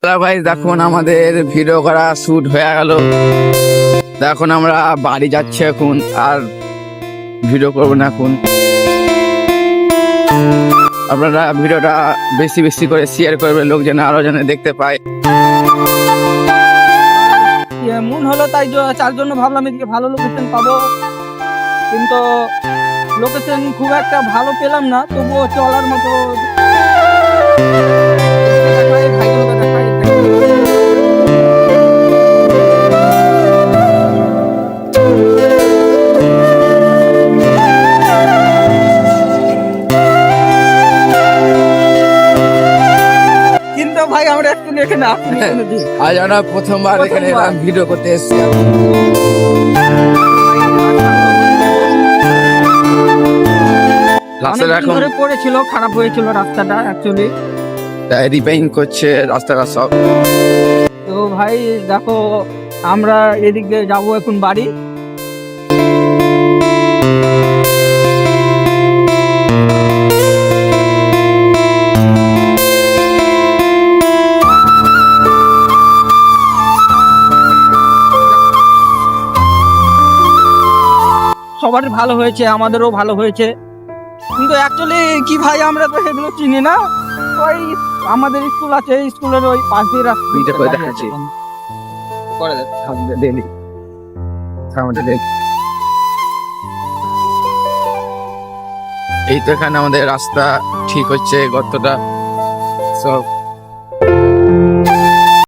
ভাই দেখুন আমাদের ভিডিও করা শুট হয়ে গেল। এখন আমরা বাড়ি যাচ্ছি এখন, আর ভিডিও করবো না এখন। আপনারা ভিডিওটা বেশি বেশি করে শেয়ার করবেন, লোক যেন আরো যেন দেখতে পায়। মন হলো তাই তার জন্য ভাবলাম এদিকে ভালো লোকেশন পাবো, কিন্তু লোকেশন খুব একটা ভালো পেলাম না, তবুও চলার মতো। কিন্তু ভাই আমরা একটু এখানে আসিনি কোনোদিন। আজ আমরা প্রথমবার এখানে এলাম, ভিডিও করতে এসেছি। রাস্তাটা অনেকদিন এখন ধরে পড়েছিল, খারাপ হয়েছিল রাস্তাটা অ্যাকচুয়ালি। রিপেয়ারিং করছে রাস্তাটা সব। তো ভাই দেখো আমরা এদিক দিয়ে যাবো এখন বাড়ি। সবার ভালো হয়েছে, আমাদেরও ভালো হয়েছে, কিন্তু অ্যাকচুয়ালি কি ভাই আমরা তো সেগুলো চিনি না। ওই আমাদের স্কুল আছে, স্কুলের ওই পাশ দিয়ে ভিডিও করে দেখাচ্ছি। এই তো এখানে আমাদের রাস্তা ঠিক হচ্ছে, গর্তটা সব